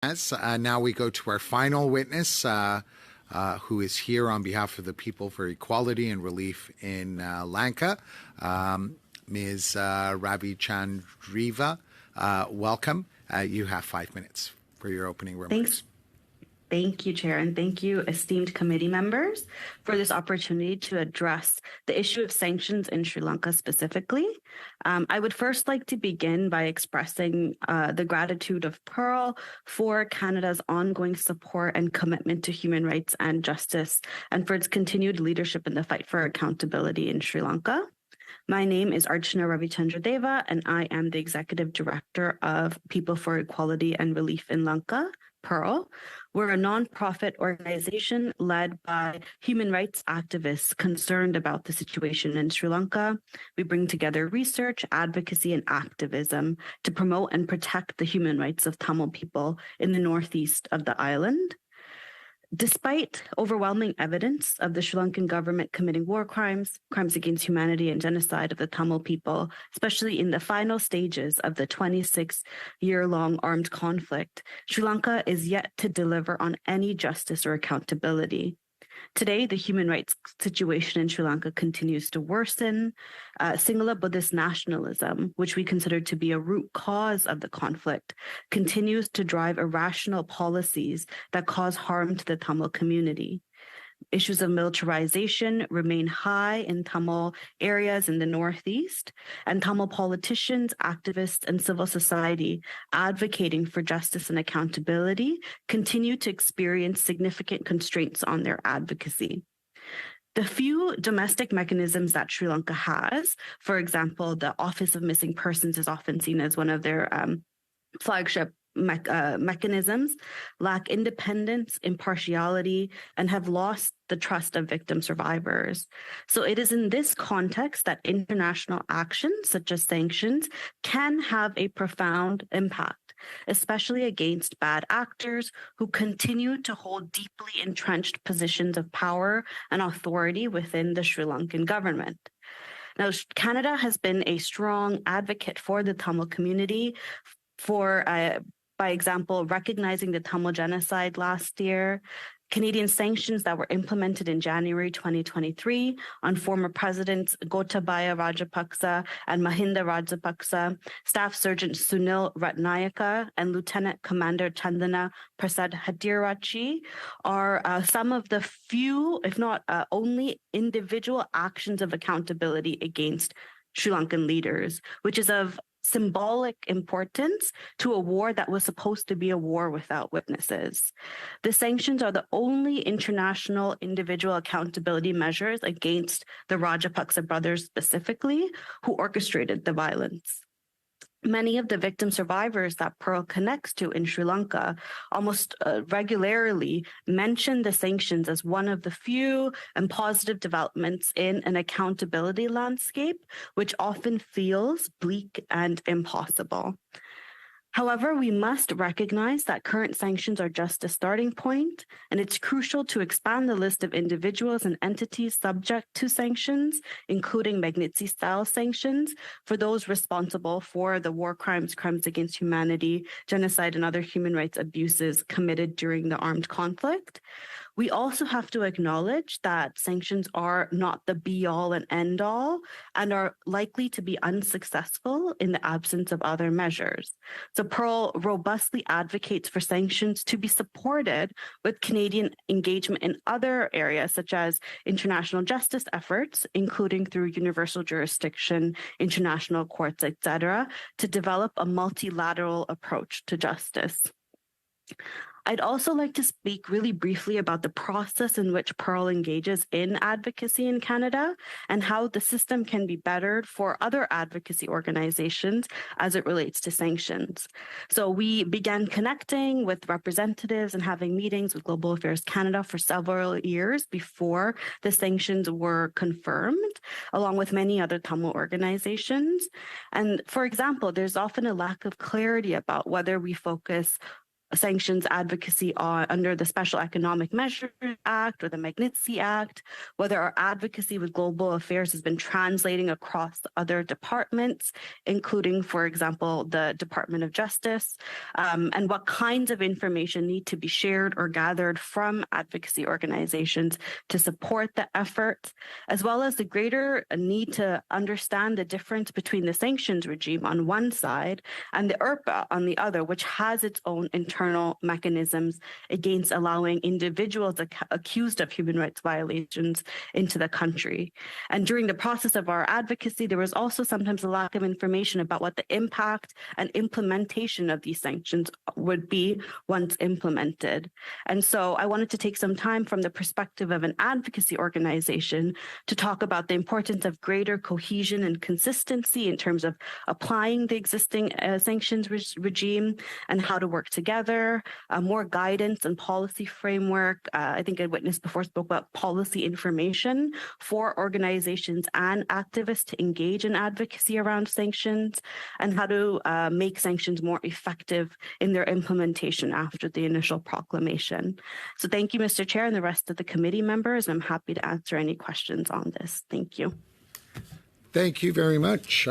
Now we go to our final witness, who is here on behalf of the People for Equality and Relief in Lanka, Ms. Ravi Chandriva. Welcome. You have 5 minutes for your opening remarks. Thanks. Thank you, Chair, and thank you, esteemed committee members, for this opportunity to address the issue of sanctions in Sri Lanka specifically. I would first like to begin by expressing the gratitude of Pearl for Canada's ongoing support and commitment to human rights and justice, and for its continued leadership in the fight for accountability in Sri Lanka. My name is Archana Ravichandradeva, and I am the Executive Director of People for Equality and Relief in Lanka, Pearl. We're a nonprofit organization led by human rights activists concerned about the situation in Sri Lanka. We bring together research, advocacy, and activism to promote and protect the human rights of Tamil people in the northeast of the island. Despite overwhelming evidence of the Sri Lankan government committing war crimes, crimes against humanity, and genocide of the Tamil people, especially in the final stages of the 26-year-long armed conflict, Sri Lanka is yet to deliver on any justice or accountability. Today, the human rights situation in Sri Lanka continues to worsen. Sinhala Buddhist nationalism, which we consider to be a root cause of the conflict, continues to drive irrational policies that cause harm to the Tamil community. Issues of militarization remain high in Tamil areas in the Northeast, and Tamil politicians, activists, and civil society advocating for justice and accountability continue to experience significant constraints on their advocacy. The few domestic mechanisms that Sri Lanka has, for example, the Office of Missing Persons is often seen as one of their flagship mechanisms, lack independence, impartiality, and have lost the trust of victim survivors. So it is in this context that international actions, such as sanctions, can have a profound impact, especially against bad actors who continue to hold deeply entrenched positions of power and authority within the Sri Lankan government. Now, Canada has been a strong advocate for the Tamil community by example, recognizing the Tamil genocide last year, Canadian sanctions that were implemented in January 2023 on former presidents Gotabaya Rajapaksa and Mahinda Rajapaksa, Staff Sergeant Sunil Ratnayaka, and Lieutenant Commander Chandana Prasad Hatirachi are some of the few, if not only, individual actions of accountability against Sri Lankan leaders, which is of symbolic importance to a war that was supposed to be a war without witnesses. The sanctions are the only international individual accountability measures against the Rajapaksa brothers specifically, who orchestrated the violence. Many of the victim survivors that Pearl connects to in Sri Lanka almost regularly mention the sanctions as one of the few and positive developments in an accountability landscape, which often feels bleak and impossible. However, we must recognize that current sanctions are just a starting point, and it's crucial to expand the list of individuals and entities subject to sanctions, including Magnitsky-style sanctions, for those responsible for the war crimes, crimes against humanity, genocide, and other human rights abuses committed during the armed conflict. We also have to acknowledge that sanctions are not the be-all and end-all and are likely to be unsuccessful in the absence of other measures. So Pearl robustly advocates for sanctions to be supported with Canadian engagement in other areas, such as international justice efforts, including through universal jurisdiction, international courts, etc., to develop a multilateral approach to justice. I'd also like to speak really briefly about the process in which Pearl engages in advocacy in Canada and how the system can be bettered for other advocacy organizations as it relates to sanctions. So we began connecting with representatives and having meetings with Global Affairs Canada for several years before the sanctions were confirmed, along with many other Tamil organizations. And for example, there's often a lack of clarity about whether we focus sanctions advocacy under the Special Economic Measures Act or the Magnitsky Act, whether our advocacy with global affairs has been translating across other departments, including, for example, the Department of Justice, and what kinds of information need to be shared or gathered from advocacy organizations to support the effort, as well as the greater need to understand the difference between the sanctions regime on one side and the IRPA on the other, which has its own internal mechanisms against allowing individuals accused of human rights violations into the country. And during the process of our advocacy, there was also sometimes a lack of information about what the impact and implementation of these sanctions would be once implemented. And so I wanted to take some time from the perspective of an advocacy organization to talk about the importance of greater cohesion and consistency in terms of applying the existing sanctions regime and how to work together, more guidance and policy framework. I think a witness before spoke about policy information for organizations and activists to engage in advocacy around sanctions, and how to make sanctions more effective in their implementation after the initial proclamation. So thank you, Mr. Chair, and the rest of the committee members. I'm happy to answer any questions on this. Thank you. Thank you very much.